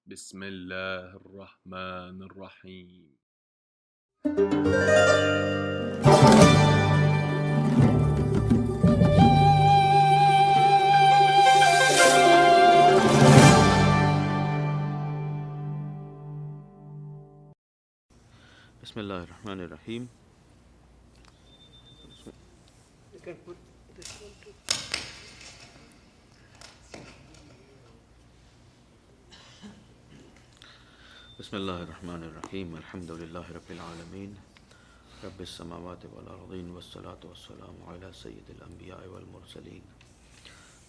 بسم الله الرحمن الرحيم. بسم الله الرحمن الرحيم. You can put this one too. بسم الله الرحمن الرحيم. الحمد لله رب العالمين رب السماوات والأرضين والصلاة والسلام على سيد الأنبياء والمرسلين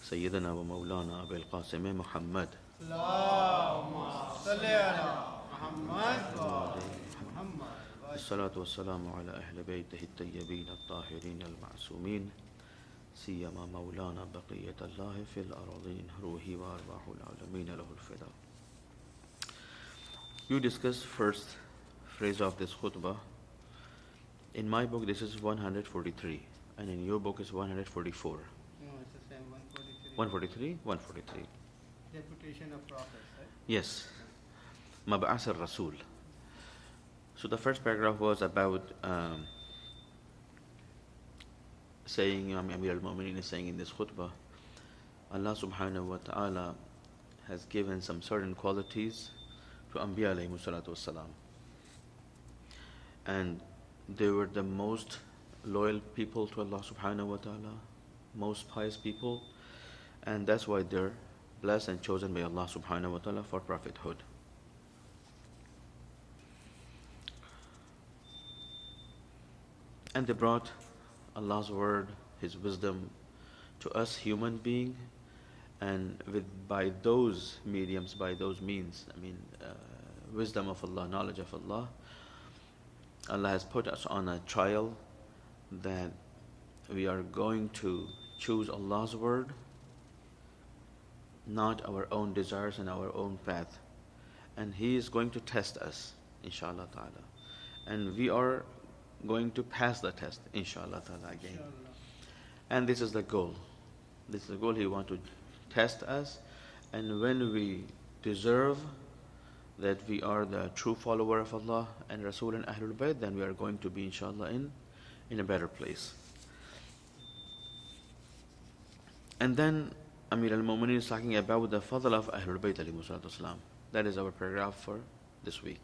سيدنا ومولانا أبي القاسم محمد اللهم صل على محمد وآل محمد. الصلاة والسلام على أهل بيته الطيبين الطاهرين المعصومين سيما مولانا بقية الله في الأرضين روحي وأرواح العالمين له الفداء. You discuss first phrase of this khutbah. In my book this is 143 and in your book is 144. No, it's the same 143. 143? 143. Deputation of prophets, right? Yes. Mab'ath al-Rasul. So the first paragraph was about saying, Amir al-Mu'mineen is saying in this khutbah, Allah subhanahu wa ta'ala has given some certain qualities to Anbiya alayhi salatu wassalam. And they were the most loyal people to Allah subhanahu wa ta'ala, most pious people, and that's why they're blessed and chosen by Allah subhanahu wa ta'ala for prophethood. And they brought Allah's word, His wisdom to us human beings, and by those mediums, by those means, wisdom of Allah, knowledge of Allah, Allah has put us on a trial that we are going to choose Allah's word, not our own desires and our own path. And He is going to test us, inshallah ta'ala. And we are going to pass the test, inshallah ta'ala again. And this is the goal. This is the goal. He wants to test us. And when we deserve that we are the true follower of Allah and Rasul and Ahlul Bayt, then we are going to be, inshallah, in a better place. And then Amir al-Mu'mineen is talking about the fadl of Ahlul Bayt alayhi salatu wasalam. That is our paragraph for this week.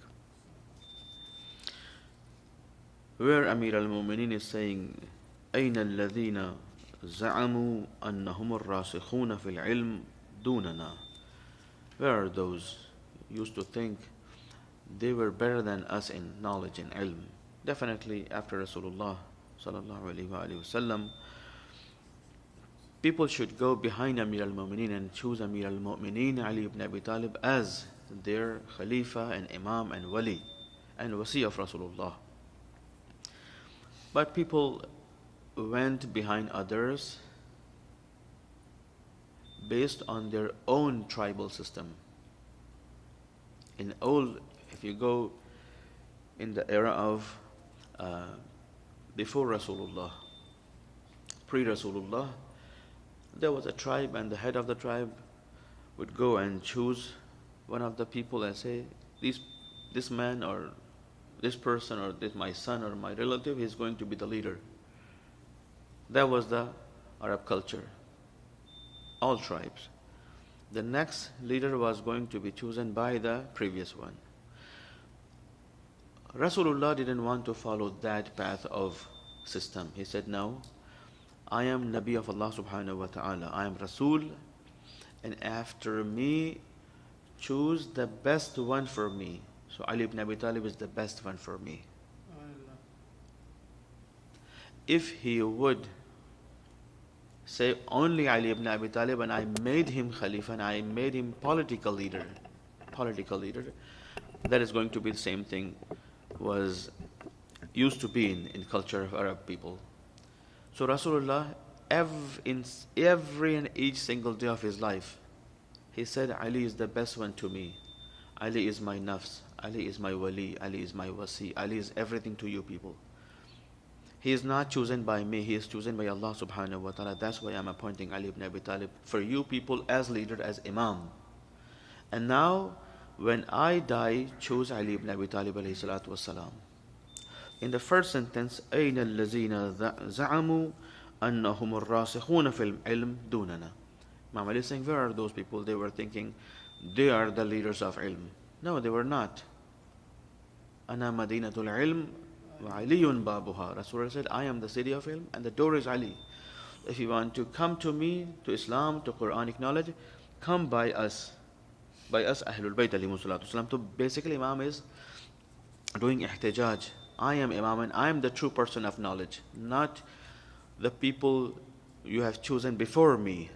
Where Amir al-Mu'mineen is saying, أين الذين زعموا أنهم الراسخون في العلم دوننا. Where are those used to think they were better than us in knowledge and ilm? Definitely after Rasulullah sallallahu alaihi wasallam, people should go behind Amir al-Mu'mineen and choose Amir al-Mu'mineen Ali ibn Abi Talib as their Khalifa and Imam and Wali and Wasi of Rasulullah. But people went behind others based on their own tribal system. If you go in the era of before Rasulullah, pre-Rasulullah, there was a tribe and the head of the tribe would go and choose one of the people and say, this man or this person or this my son or my relative is going to be the leader. That was the Arab culture. All tribes. The next leader was going to be chosen by the previous one. Rasulullah didn't want to follow that path of system. He said, no, I am Nabi of Allah subhanahu wa ta'ala. I am Rasul, and after me, choose the best one for me. So Ali ibn Abi Talib is the best one for me. If he would say only Ali ibn Abi Talib and I made him Khalifa and I made him political leader, that is going to be the same thing was used to be in culture of Arab people. So Rasulullah, in every and each single day of his life, he said, Ali is the best one to me. Ali is my nafs. Ali is my wali. Ali is my wasi. Ali is everything to you people. He is not chosen by me. He is chosen by Allah subhanahu wa ta'ala. That's why I'm appointing Ali ibn Abi Talib for you people as leader, as imam. And now when I die, choose Ali ibn Abi Talib alayhi salatu wassalam. In the first sentence, أين الذين زعموا أنهم الراسخون في العلم دوننا. Imam Ali is saying, where are those people? They were thinking they are the leaders of ilm. No, they were not. أنا مدينة العلم وعلي بابها. Rasulullah said, I am the city of ilm and the door is Ali. If you want to come to me, to Islam, to Quranic knowledge, come by us. By us, Ahlul Bayt alayhimu salatu wasalam. So basically, Imam is doing ihtijaj. I am Imam and I am the true person of knowledge, not the people you have chosen before me.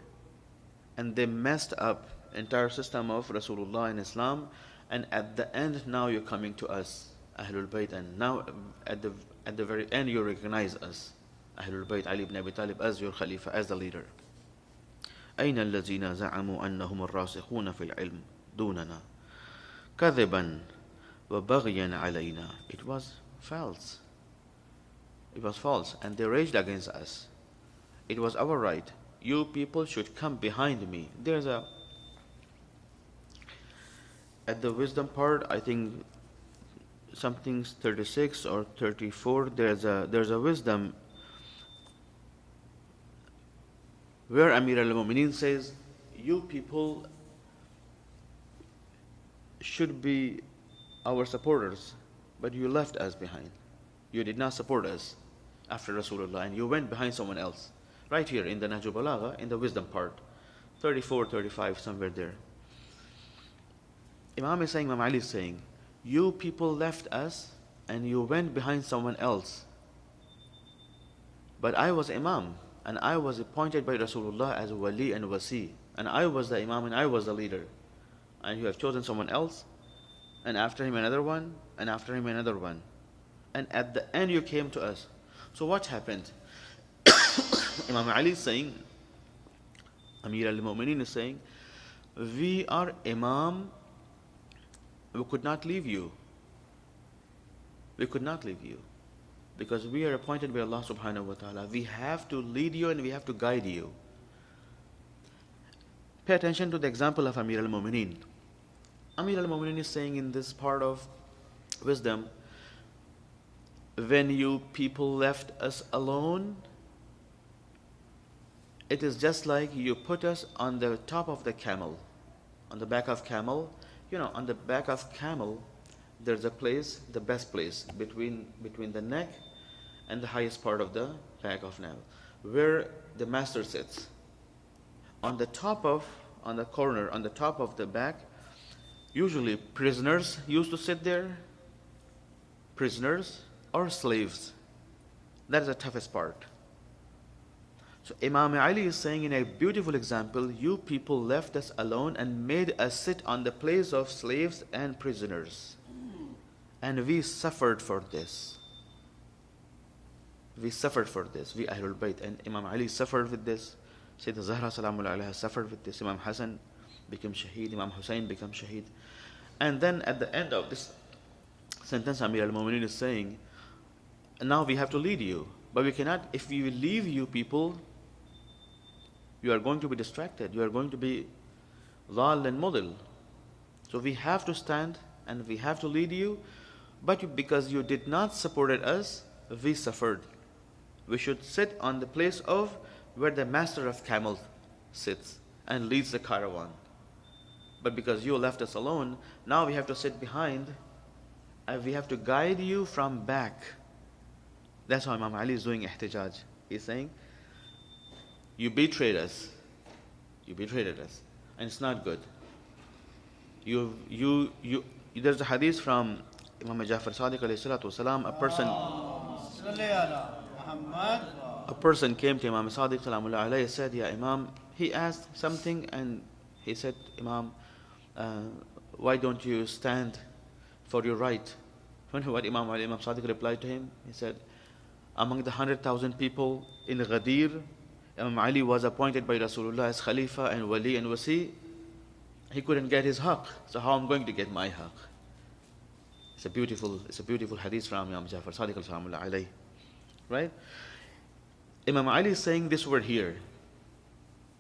And they messed up entire system of Rasulullah and Islam, and at the end now you're coming to us, Ahlul Bayt, and now at the very end you recognize us, Ahlul Bayt, Ali ibn Abi Talib, as your Khalifa, as the leader. أين الذين زعموا أنهم الراسخون في العلم دوننا كذبا وبغيا علينا. It was false. It was false, and they raged against us. It was our right. You people should come behind me. There's a, at the wisdom part, I think something's 36 or 34, there's a wisdom where Amir al-Mu'mineen says, you people should be our supporters, but you left us behind. You did not support us after Rasulullah, and you went behind someone else. Right here in the Nahjul Balagha, in the wisdom part, 34, 35, somewhere there. Imam is saying, Imam Ali is saying, you people left us and you went behind someone else. But I was Imam, and I was appointed by Rasulullah as Wali and Wasi, and I was the Imam and I was the leader. And you have chosen someone else, and after him another one, and after him another one. And at the end you came to us. So what happened? Imam Ali is saying, Amir al-Mu'mineen is saying, we are Imam, we could not leave you. We could not leave you. Because we are appointed by Allah subhanahu wa ta'ala. We have to lead you and we have to guide you. Pay attention to the example of Amir al-Mu'mineen. Amir al-Mu'mineen is saying in this part of wisdom, when you people left us alone, it is just like you put us on the top of the camel, on the back of camel. You know, on the back of camel, there's a place, the best place, between the neck and the highest part of the back of camel, where the master sits. On the corner, on the top of the back, usually prisoners used to sit there, prisoners or slaves. That is the toughest part. So Imam Ali is saying in a beautiful example, you people left us alone and made us sit on the place of slaves and prisoners. And we suffered for this. We suffered for this. We Ahlul Bayt. And Imam Ali suffered with this. Sayyidah Zahra Salamul Alayha suffered with this. Imam Hassan became Shaheed. Imam Hussein became Shaheed. And then at the end of this sentence, Amir al-Mu'mineen is saying, now we have to lead you. But we cannot, if we leave you people, you are going to be distracted. You are going to be dhal and mudil. So we have to stand and we have to lead you. But because you did not support us, we suffered. We should sit on the place of where the master of camel sits and leads the caravan. But because you left us alone, now we have to sit behind and we have to guide you from back. That's how Imam Ali is doing ihtijaj. He's saying, you betrayed us. You betrayed us. And it's not good. There's a hadith from Imam Jafar Sadiq alayhi salatu wasalam, a person came to Imam Sadiq salamullah alayhi, said, Ya Imam, he asked something and he said, Imam, why don't you stand for your right? What Imam Sadiq replied to him, he said, among the 100,000 people in Ghadir, Imam Ali was appointed by Rasulullah as Khalifa and Wali and Wasi. He couldn't get his haqq, so how am I going to get my haqq? It's a beautiful hadith from Imam Jafar Sadiq al-Salamullah alayhi. Right? Imam Ali is saying this word here.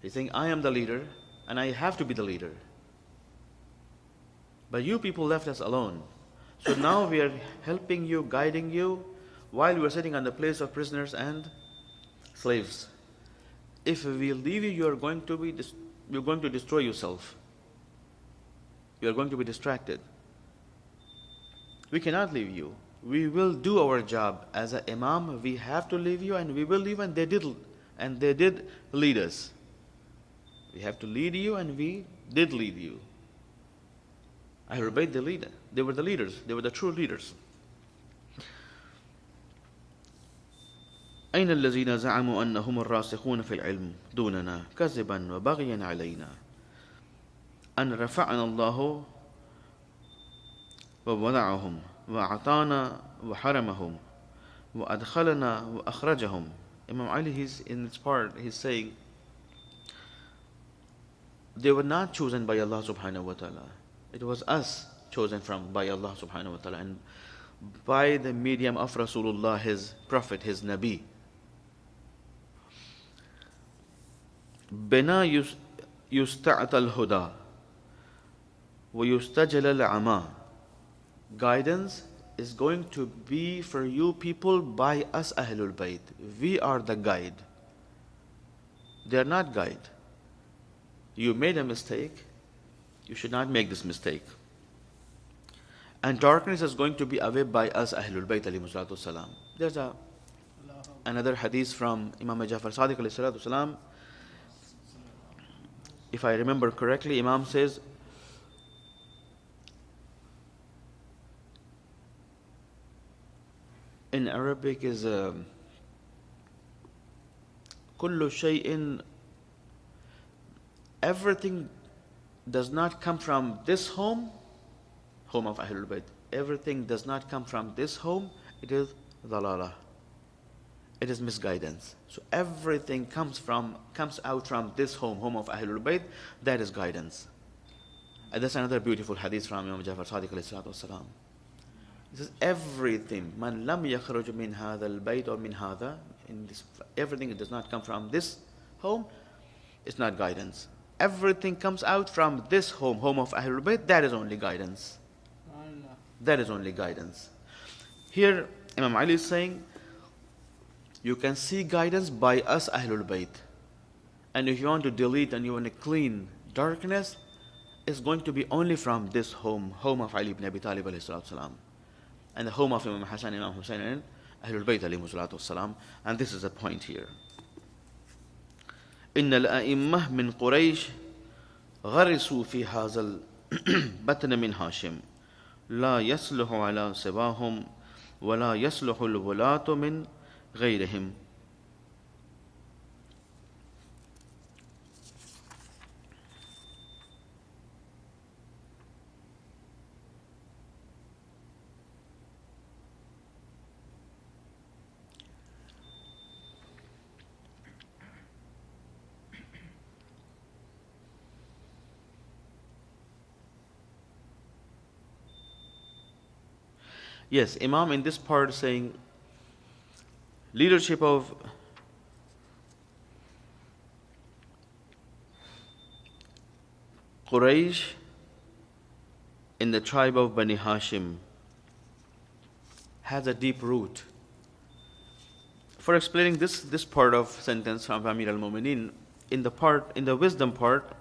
He's saying, I am the leader and I have to be the leader. But you people left us alone. So now we are helping you, guiding you, while you are sitting on the place of prisoners and slaves. If we leave you, you're going to destroy yourself. You're going to be distracted. We cannot leave you. We will do our job. As an imam, we have to leave you, and we will leave, and they did lead us. We have to lead you, and we did lead you. Ahlul Bayt, the leader. They were the leaders. They were the true leaders. أين الذين زعموا أنهم الراسخون في العلم دوننا كذبا وبغيا علينا أن رفعنا الله ووضعهم وأعطانا وحرمهم وأدخلنا وأخرجهم. Imam Ali, in this part, he's saying they were not chosen by Allah subhanahu wa ta'ala. It was us chosen by Allah subhanahu wa ta'ala, and by the medium of Rasulullah, his prophet, his Nabi. بنا يستعطى الهدى ويستجل العمى. Guidance is going to be for you people by us Ahlul Bayt. We are the guide. They are not guide. You made a mistake. You should not make this mistake. And darkness is going to be away by us Ahlul Bayt alayhi salatu salam. There's another hadith from Imam Jafar Sadiq alayhi salatu salam. If I remember correctly, Imam says, in Arabic is كل شيء, everything does not come from this home of Ahlul Bayt. Everything does not come from this home. It is dalalah. It is misguidance. So everything comes out from this home of Ahlul Bayt. That is guidance. And that's another beautiful hadith from Imam Jafar Sadiq alayhi salatu wasalam. This is everything. Man lam yakhruj min hadha al-bayt or min hadha. Everything that does not come from this home, it's not guidance. Everything comes out from this home of Ahlul Bayt. That is only guidance. That is only guidance. Here, Imam Ali is saying, you can see guidance by us Ahlul Bayt. And if you want to delete and you want to clean darkness, it's going to be only from this home of Ali ibn Abi Talib alayhi salatu salam, and the home of Imam Hassan, Imam Hussein, and Ahlul Bayt alayhi salatu salam. And this is the point here. إن الأئمة من قريش غرسوا في هذا البطن من هاشم لا يصلح على سواهم ولا يصلح الولاة من غيرهم. Yes, Imam in this part saying leadership of Quraysh in the tribe of Bani Hashim has a deep root. For explaining this part of sentence from Amir al-Mu'mineen, in the wisdom part,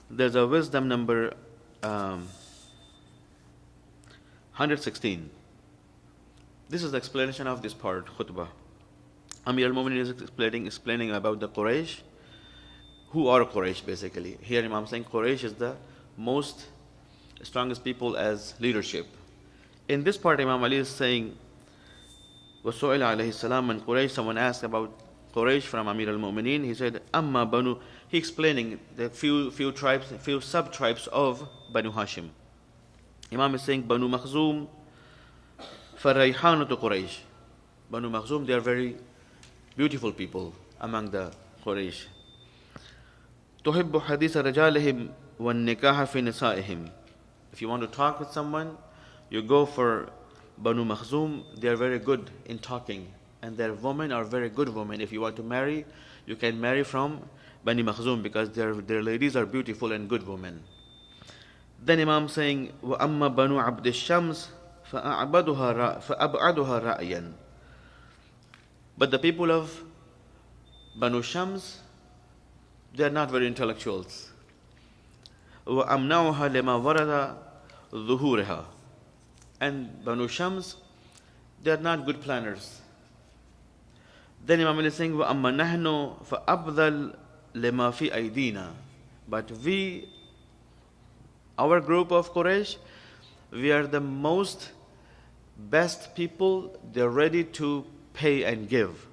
there's a wisdom number 116. This is the explanation of this part, khutbah. Amir al-Mu'mineen is explaining about the Quraysh. Who are Quraysh basically? Here Imam saying Quraysh is the most strongest people as leadership. In this part Imam Ali is saying, وَسُئِلَ عَلَيْهِ السلام and Quraysh, someone asked about Quraysh from Amir al-Mu'mineen. He said, Amma Banu, he explaining the few tribes, few sub-tribes of Banu Hashim. Imam is saying, Banu Makhzum, فَرَيْحَانُ Quraysh. Banu Makhzum, they are very beautiful people among the Quraysh. تُحِبُّ حَدِيثَ رَجَالِهِمْ وَالنِّكَاحَ فِي نِسَائِهِمْ. If you want to talk with someone, you go for Banu Makhzum. They are very good in talking, and their women are very good women. If you want to marry, you can marry from Bani Makhzum because their ladies are beautiful and good women. Then Imam saying, وَأَمَّا بَنُو عَبْدِ الشَّمْسِ فَأَبْعَدُهَا رَأْيًا. But the people of Banu Shams, they are not very intellectuals. وَأَمْنَعُهَا لِمَا وَرَدَ ظُهُورِهَا. And Banu Shams, they are not good planners. Then Imam is saying, وَأَمَّا نَحْنُ فَأَبْذَلْ لِمَا فِي أَيْدِينَا. But we, our group of Quraysh, we are the most best people. They're ready to pay and give.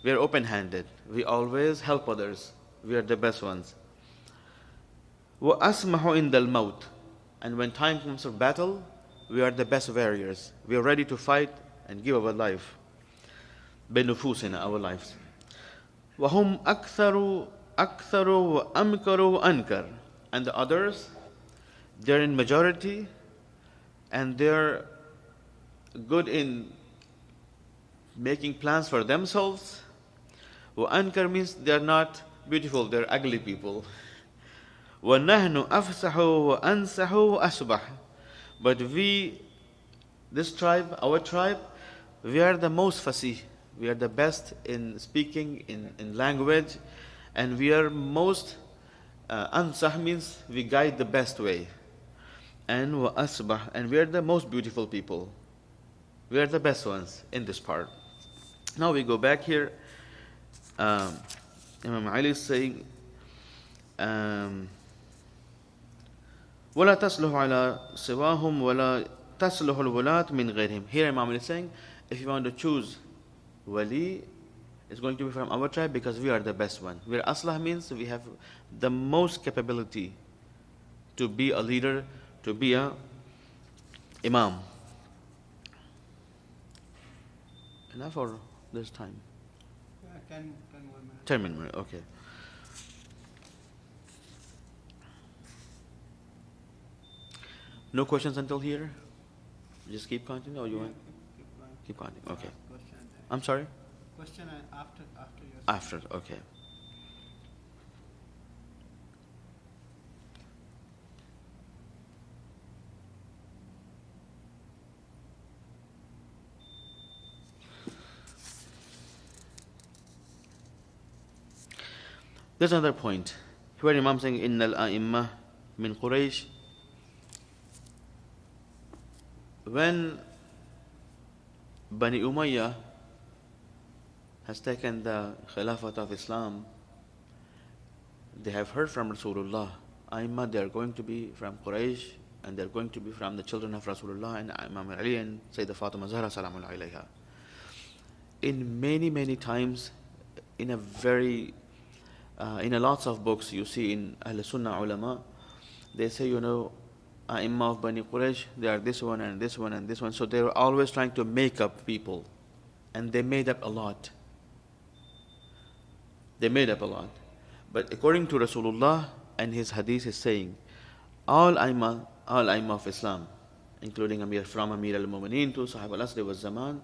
We are open-handed. We always help others. We are the best ones. وَأَسْمَحُ إِنْدَ الْمَوْتِ. And when time comes for battle, we are the best warriors. We are ready to fight and give our life. بِنُفُوسِنَا, our lives. وَهُمْ أَكْثَرُ وَأَمْكَرُ وَأَنْكَرُ. And the others, they're in majority and they're good in making plans for themselves. وَأَنْكَرُ means they're not beautiful, they're ugly people. وَنَحْنُ أَفْسَحُ وَأَنْسَحُ وَأَسْبَحُ. But we, this tribe, our tribe, we are the most fasih. We are the best in speaking, in language, and we are most, ansah means we guide the best way. And وَأَسْبَحُ, and we are the most beautiful people. We are the best ones in this part. Now we go back here. Imam Ali is saying, وَلَا تَصْلُحُ عَلَى سِوَاهُمْ وَلَا تَصْلُحُ الْوُلَاةِ مِنْ غَيْرِهِمْ. Here Imam Ali is saying, if you want to choose wali, it's going to be from our tribe because we are the best one. Where aslah means we have the most capability to be a leader, to be a imam. Enough or there's time? 10 more minutes. 10 minutes, okay. No questions until here? Just keep counting or you want? Keep counting, okay. Question. I'm sorry? Question after your After, okay. There's another point. Here Imam saying, إِنَّ الْأَئِمَّةِ مِنْ قُرَيْشٍ. When Bani Umayyah has taken the Khilafat of Islam, they have heard from Rasulullah. Aimma, they are going to be from Quraysh and they are going to be from the children of Rasulullah and Imam Ali and Sayyidah Fatima Zahra Salamun alayha. In many times, in a lots of books you see in Ahl Sunnah ulama, they say, Imam of Bani Quraysh, they are this one and this one and this one. So they were always trying to make up people. And they made up a lot. But according to Rasulullah and his hadith is saying, all Imam of Islam, including from Amir al-Mu'mineen to Sahib al-Asri wa Zaman,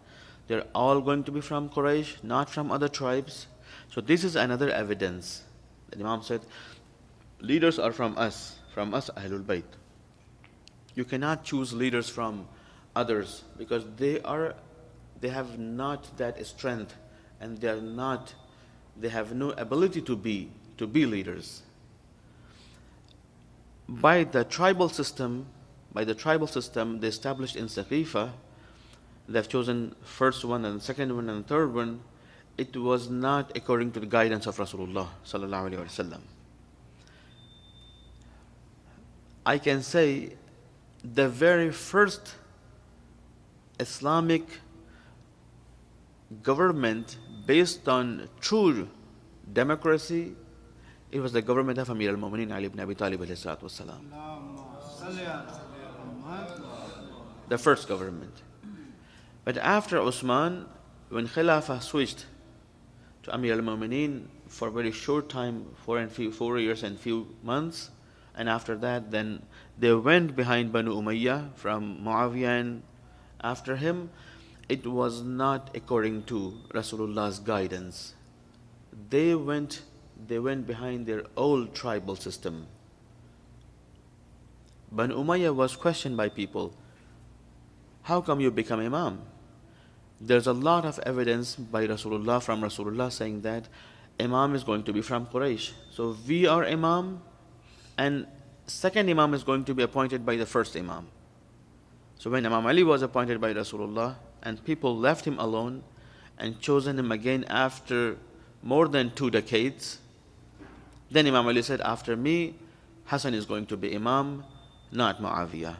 they're all going to be from Quraysh, not from other tribes. So this is another evidence. The Imam said, leaders are from us Ahlul Bayt. You cannot choose leaders from others because they have not that strength and they have no ability to be leaders. By the tribal system they established in Saqifa, they've chosen first one and second one and third one. It was not according to the guidance of Rasulullah sallallahu alaihi wasallam. I can say the very first Islamic government based on true democracy, it was the government of Amir al-Mu'mineen Ali ibn Abi Talib alayhi salatu wassalam. The first government. But after Uthman, when Khilafah switched to Amir al-Mu'mineen for a very short time, 4 years and few months, and after that then they went behind Banu Umayyah from Muawiyah and after him, it was not according to Rasulullah's guidance. They went behind their old tribal system. Banu Umayyah was questioned by people. How come you become Imam? There's a lot of evidence by Rasulullah, from Rasulullah, saying that Imam is going to be from Quraysh. So we are Imam, and second Imam is going to be appointed by the first Imam. So when Imam Ali was appointed by Rasulullah, and people left him alone and chosen him again after more than 2 decades, then Imam Ali said, after me, Hassan is going to be Imam, not Muawiyah.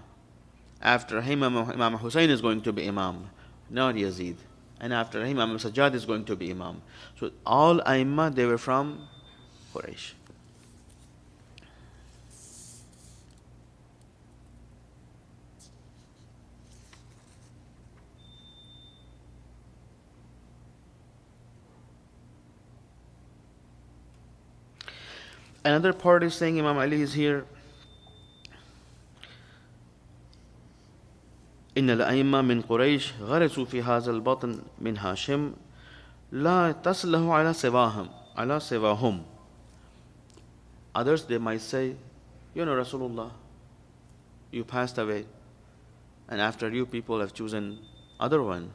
After him, Imam Hussein is going to be Imam, not Yazid. And after him, Imam Sajjad is going to be Imam. So all Aimma, they were from Quraysh. Another part is saying Imam Ali is here. إن الأئمة من قريش غرسوا في هذا البطن من هاشم لا تصله على سواهم. Others, they might say, Rasulullah, you passed away, and after you people have chosen other one.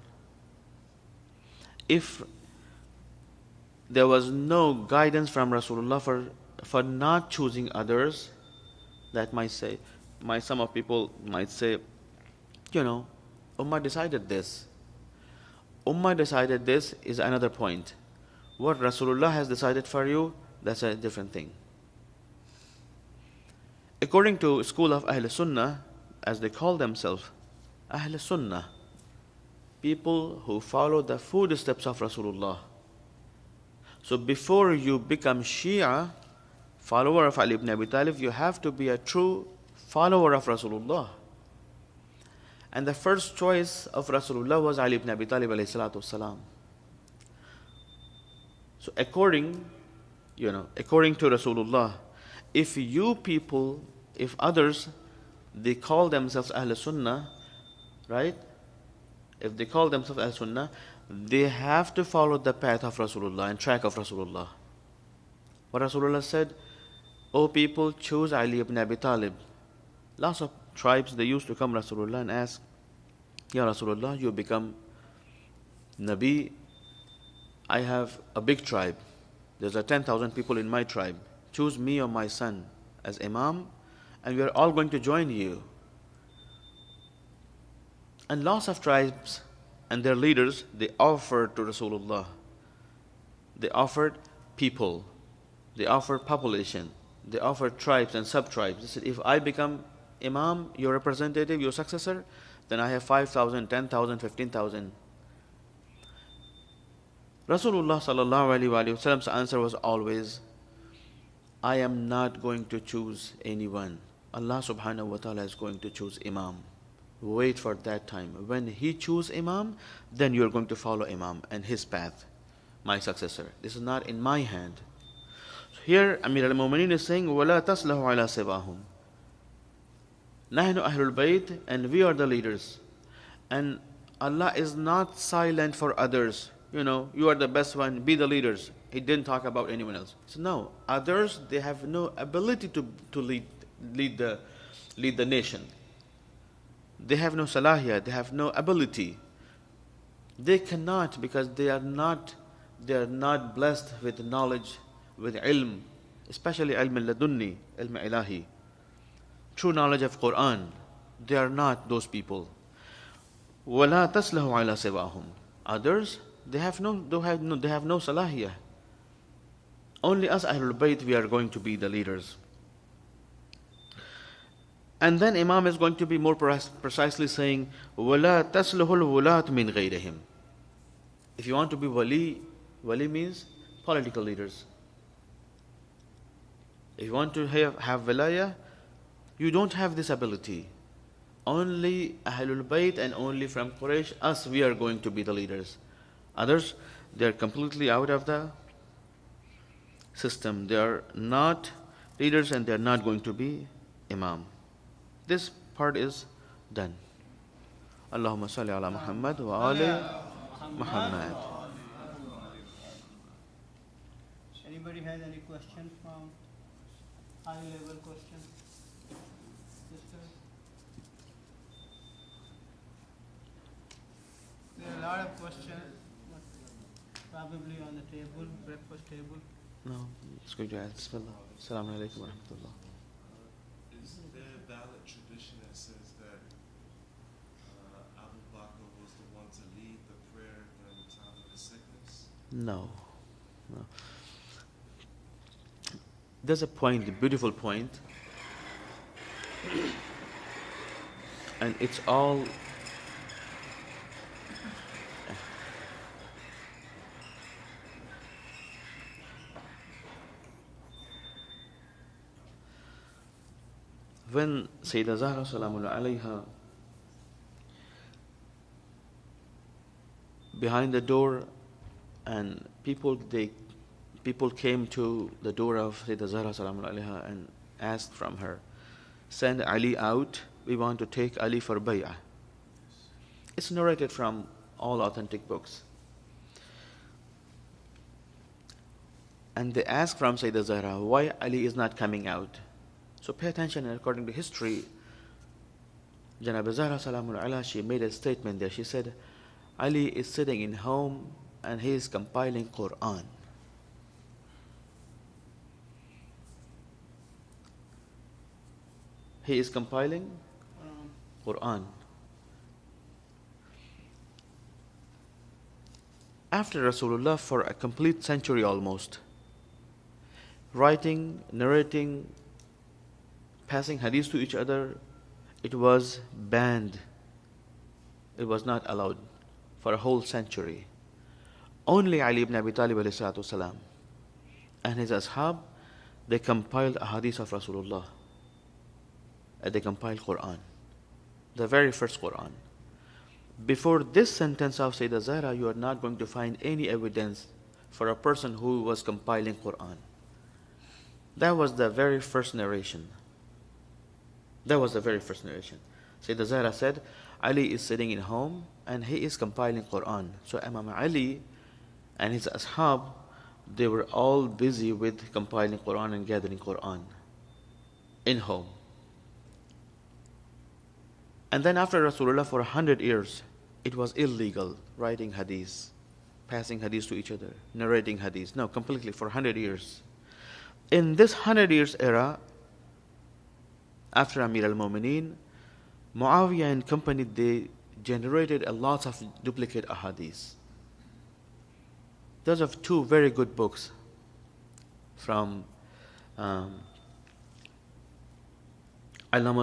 If there was no guidance from Rasulullah for not choosing others, that some of people might say, Ummah decided this. Ummah decided this is another point. What Rasulullah has decided for you, that's a different thing. According to school of Ahl Sunnah, as they call themselves, Ahl Sunnah, people who follow the footsteps of Rasulullah. So before you become Shia, follower of Ali ibn Abi Talib, you have to be a true follower of Rasulullah. And the first choice of Rasulullah was Ali ibn Abi Talib alayhi salatu wasalam. So according to Rasulullah, if others, they call themselves Ahl Sunnah, right? If they call themselves Ahl Sunnah, they have to follow the path of Rasulullah and track of Rasulullah. What Rasulullah said, O people, choose Ali ibn Abi Talib. Lots of tribes, they used to come Rasulullah and ask, Ya Rasulullah, you become Nabi. I have a big tribe. There's 10,000 people in my tribe. Choose me or my son as Imam, and we are all going to join you. And lots of tribes and their leaders, they offered to Rasulullah. They offered people. They offered population. They offered tribes and sub-tribes. They said, if I become Imam, your representative, your successor, then I have 5,000, 10,000, 15,000. Rasulullah sallallahu alaihi wasallam's answer was always, I am not going to choose anyone. Allah subhanahu wa ta'ala is going to choose Imam. Wait for that time. When He chooses Imam, then you are going to follow Imam and his path, my successor. This is not in my hand. Here Amir al-Mu'mineen is saying, وَلَا تَصْلَهُ عَلَى سِوَاهُمْ. Nahnu Ahlul Bayt, and we are the leaders. And Allah is not silent for others. You are the best one, be the leaders. He didn't talk about anyone else. So no, others, they have no ability to lead the nation. They have no salahiyah, they have no ability. They cannot, because they are not blessed with knowledge, with ilm, especially ilm al-ladunni, ilm ilahi, true knowledge of Quran. They are not those people. وَلَا تَسْلَهُ عَلَى سِوَاهُمْ. Others, they have no salahiyah. Only us Ahlul Bayt, we are going to be the leaders. And then Imam is going to be more precisely saying, وَلَا تَسْلُهُ الْوُلَاةُ مِنْ غَيْرِهِمْ. If you want to be wali means political leaders. If you want to have wilayah, you don't have this ability. Only Ahlul Bayt and only from Quraysh, us, we are going to be the leaders. Others, they are completely out of the system. They are not leaders and they are not going to be Imam. This part is done. Allahumma salli ala Muhammad wa ali Muhammad. Anybody has any question from high level question? Sister? a question, probably on the table, breakfast table. No, it's going to ask. Bismillah. Assalamu alaikum wa rahmatullah. Is there a valid tradition that says that Abu Bakr was the one to lead the prayer during the time of his sickness? No. There's a point, a beautiful point, and it's all when Sayyidah Zahra Salamun alayha behind the door, and people came to the door of Sayyidah Zahra Salamun alayha and asked from her, send Ali out, we want to take Ali for bay'ah. It's narrated from all authentic books. And they asked from Sayyidah Zahra, why Ali is not coming out? So pay attention, and according to history, Janab Zahra Salamun alayha, she made a statement there. She said, Ali is sitting in home and he is compiling Quran. He is compiling Quran. After Rasulullah for a complete century almost, writing, narrating, passing hadith to each other, it was banned. It was not allowed for a whole century. Only Ali ibn Abi Talib alayhi salatu wasalam and his ashab, they compiled a hadith of Rasulullah. They compiled Quran, the very first Quran. Before this sentence of Sayyidah Zahra, you are not going to find any evidence for a person who was compiling Quran. That was the very first narration. Sayyidah Zahra said, Ali is sitting in home and he is compiling Quran. So Imam Ali and his ashab, they were all busy with compiling Quran and gathering Quran in home. And then after Rasulullah for 100 years, it was illegal writing hadith, passing hadith to each other, narrating hadith. No, completely for 100 years. In this 100 years era, after Amir al-Mu'mineen, Muawiyah and company, they generated a lot of duplicate ahadith. Those are two very good books from Allama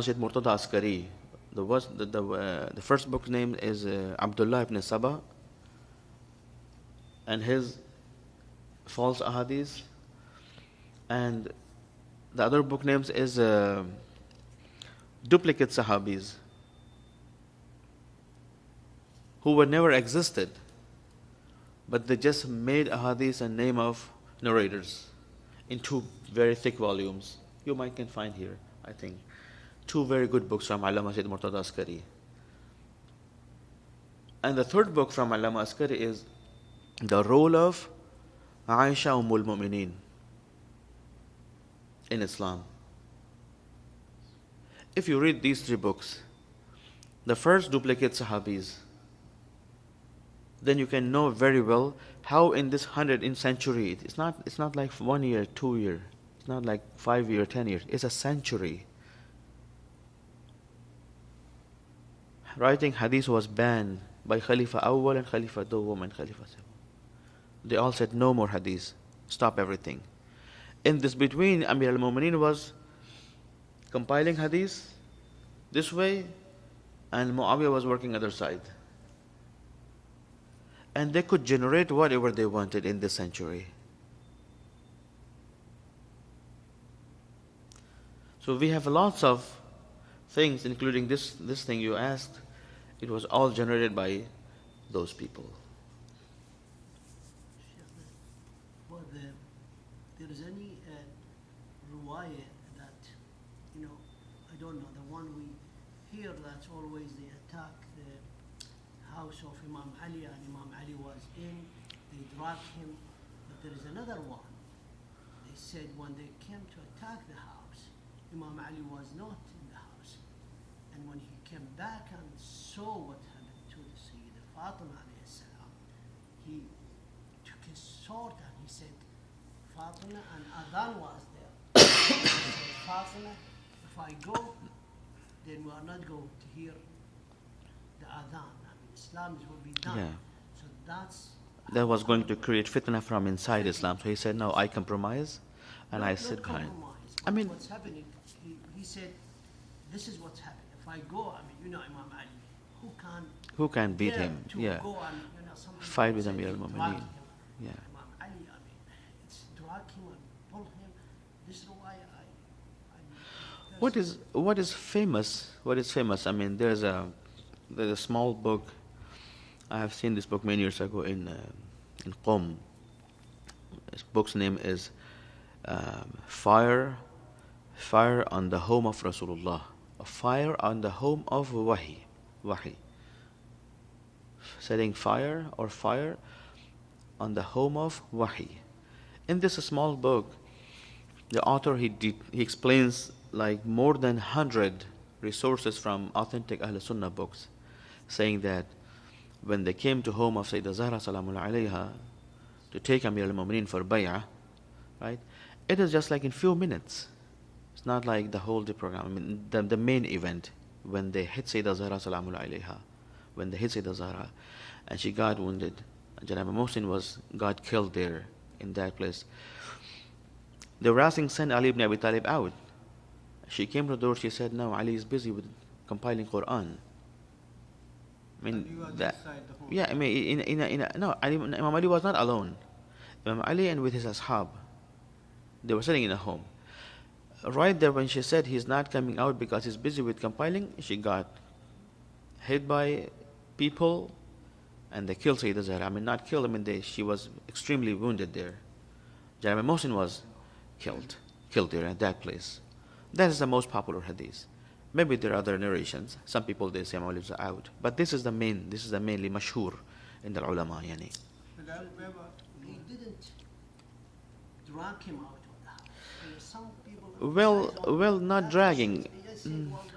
Sayyid Murtada Askari. The first book name is Abdullah ibn Saba, and his false ahadith, and the other book names is duplicate sahabis who were never existed, but they just made ahadith and name of narrators in two very thick volumes. You might can find here, I think. Two very good books from Allama Sayyid Murtada Askari. And the third book from Allama Askari is The Role of Aisha Ummul Mu'mineen in Islam. If you read these three books, the first duplicate sahabis, then you can know very well how in this 100th century, it's not like 1 year, 2 years, it's not like 5 years, 10 years, it's a century. Writing hadith was banned by Khalifa Awwal and Khalifa Dawwam and Khalifa Sawwam. They all said no more hadith, stop everything. In this between, Amir al-Mu'mineen was compiling hadith this way, and Muawiyah was working other side. And they could generate whatever they wanted in this century. So we have lots of things, including this thing you asked. It was all generated by those people. Well, there is any riwayah that, I don't know, the one we hear that's always they attack the house of Imam Ali, and Imam Ali was in, they dragged him. But there is another one. They said when they came to attack the house, Imam Ali was not in the house. And when he came back and saw what happened to the Sayyida Fatima alayhi salam, he took his sword and he said, Fatima, and Adhan was there. He said, Fatima, if I go, then we are not going to hear the Adhan. I mean, Islam will be done. Yeah. So that's... That was going to create fitna from inside Islam. So he said, no, I compromise and I sit behind. I mean, what's happening, he said, this is what's happening. If I go, I mean, you know Imam Ali, who can beat dare him? to Yeah. go and, you know, some people Fight with say Amir they al-Mu'mineen. drag him. Yeah. Imam Ali, I mean, it's drag him and pull him. This is why What is famous? What is famous? I mean, there's a small book. I have seen this book many years ago in Qom. This book's name is Fire on the Home of Rasulullah. A fire on the home of Wahi. Setting fire on the home of Wahi. In this small book, the author he explains like more than 100 resources from authentic Ahl Sunnah books, saying that when they came to home of Sayyidah Zahra Salamun alayha to take Amir al-Mu'mineen for bay'ah, right? It is just like in few minutes. It's not like the whole day program. I mean, the main event, when they hit Sayyidah Zahra Salamun alayha, when they hit Sayyidah Zahra, and she got wounded, Janab Mohsin got killed there in that place. They were asking, send Ali ibn Abi Talib out. She came to the door, she said, no, Ali is busy with compiling Quran. I mean, You are that, inside the home. yeah, I mean, no, Imam Ali was not alone. Imam Ali and with his ashab, they were sitting in a home. Right there when she said he's not coming out because he's busy with compiling, she got hit by people and they killed Sayyidah Zahra. I mean, not killed, I mean, she was extremely wounded there. Janab Mohsin was killed there at that place. That is the most popular hadith. Maybe there are other narrations. Some people they say Imam Ali was out, but this is the mainly mashhur in the ulama. Yani. he didn't drag him out of the house. There are some people Well, not dragging. They just said, well, you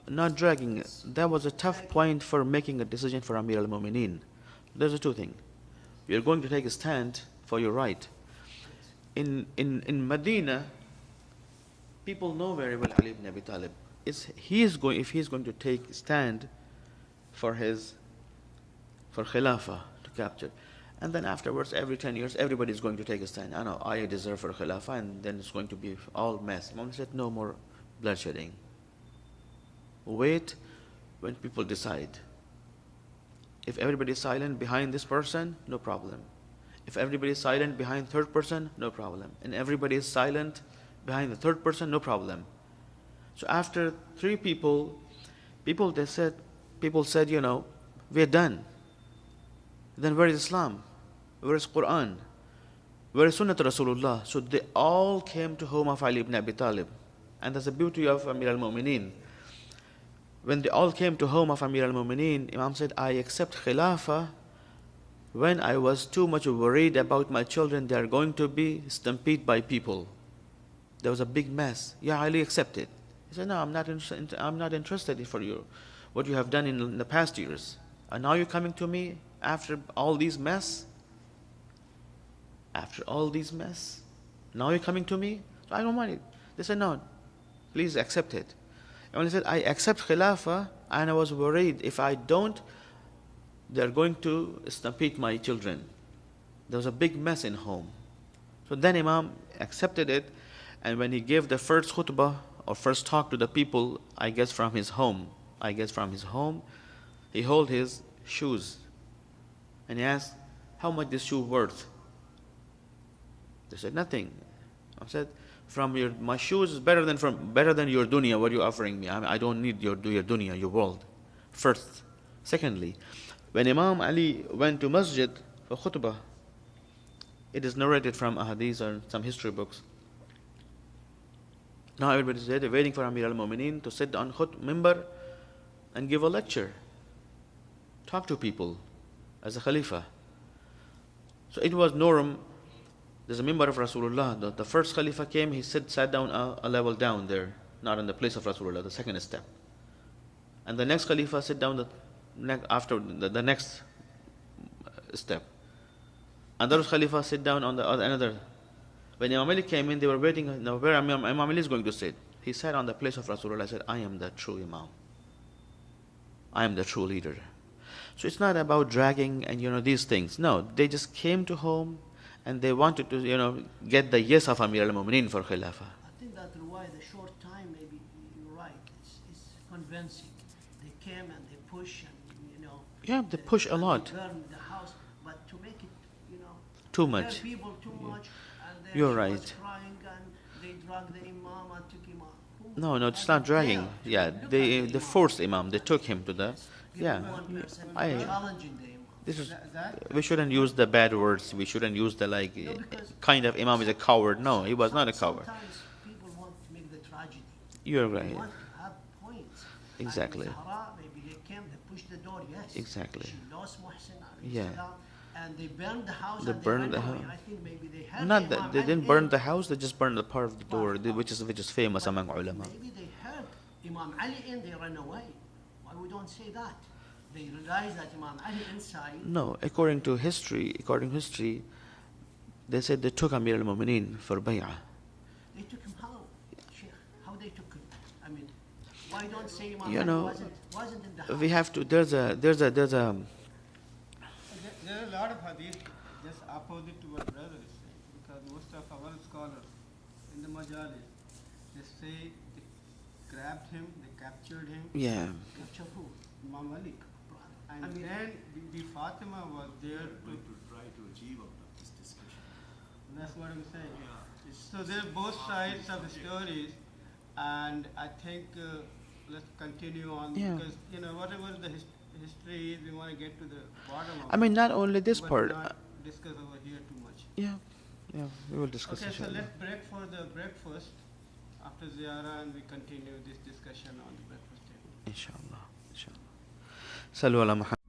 know, Not dragging. That was a tough point for making a decision for Amir al-Mu'mineen. There's a two things. You're going to take a stand for your right. In Medina, people know very well Ali ibn Abi Talib. If he is going to take a stand for Khilafah to capture, and then afterwards, every 10 years, everybody is going to take a stand. I know, I deserve for Khilafah, and then it's going to be all mess. Imam said, no more bloodshedding. Wait when people decide. If everybody is silent behind this person, no problem. If everybody is silent behind third person, no problem. And everybody is silent behind the third person, no problem. So after three people said, you know, we're done. Then where is Islam? Where is Quran? Where is Sunnat Rasulullah? So they all came to home of Ali ibn Abi Talib. And that's the beauty of Amir al-Mu'mineen. When they all came to home of Amir al-Mu'mineen, Imam said, I accept Khilafah when I was too much worried about my children. They are going to be stampeded by people. There was a big mess. Yeah, Ali accepted. He said, no, I'm not interested for you, what you have done in the past years. And now you're coming to me after all these mess? After all these mess? Now you're coming to me? So I don't want it. They said, no, please accept it. And when he said, I accept Khilafah, and I was worried, if I don't, they're going to stampede my children. There was a big mess in home. So then Imam accepted it, and when he gave the first khutbah, or first talk to the people, I guess from his home, he held his shoes. And he asked, how much this shoe worth? They said, nothing. I said, my shoes is better than your dunya, what you're offering me. I don't need your dunya, your world. First. Secondly, when Imam Ali went to masjid for khutbah, it is narrated from ahadith or some history books. Now everybody's there, they're waiting for Amir al-Mu'mineen to sit on mimbar and give a lecture. Talk to people as a Khalifa. So it was norm. There's a mimbar of Rasulullah. The first Khalifa came, he sat down a level down there, not in the place of Rasulullah, the second step. And the next Khalifa sit down after the next step. Another Khalifa sit down on the other, another. When Imam Ali came in, they were waiting. Now, where Imam Ali is going to sit? He sat on the place of Rasulullah. Said, I am the true Imam. I am the true leader. So it's not about dragging and these things. No, they just came to home and they wanted to get the yes of Amir al-Mu'mineen for Khilafah. I think that why the short time, maybe you're right, it's convincing. They came and they push and Yeah, they push a lot. They burn the house, but to make it Too scare much. people too much, and then You're she right. was crying and they dragged the imam and took him out. No, it's not dragging. Yeah, they forced Imam. They took him to the. Yeah, Challenging the imam. this is. That We shouldn't use the bad words. We shouldn't use the because- kind of Imam is a coward. No, he was not a coward. Sometimes people want to make the tragedy. You're They right. want to have points. Exactly. And Zahra, maybe they came, they pushed the door, yes. Exactly. She lost Muhsin alayhi Yeah. salam, and they burned the house. They and burned they the went away. house. I think maybe they had Not the that Imam they Ali didn't in, burn the house. They just burned the part of the door, But- which is famous but among ulama. Maybe they heard Imam Ali in, they ran away. Why we don't say that? They realized that Imam Ali inside. No, according to history, they said they took Amir al-Mu'mineen for bay'ah. They took him how? Sheikh, how they took him? I mean, why don't say Imam You Ali know, wasn't in the house? We have to. There's a. there are a lot of hadith just opposite to what brother is saying, because most of our scholars in the majalis, they say they grabbed him, they captured him, Yeah. Capture who? Imam Ali. And I mean- then the Fatima was there to, try to achieve this discussion. that's what I'm saying. Yeah. So there are both sides of the stories, and I think let's continue on, Yeah. because whatever the history is, we want to get to the bottom of I mean, not only this but part. not discuss over here too much. Yeah. We will discuss. Okay, so inshallah. let's break for the breakfast after Ziyara, and we continue this discussion on the breakfast table. Inshallah. Inshallah. Sallu ala Muhammad.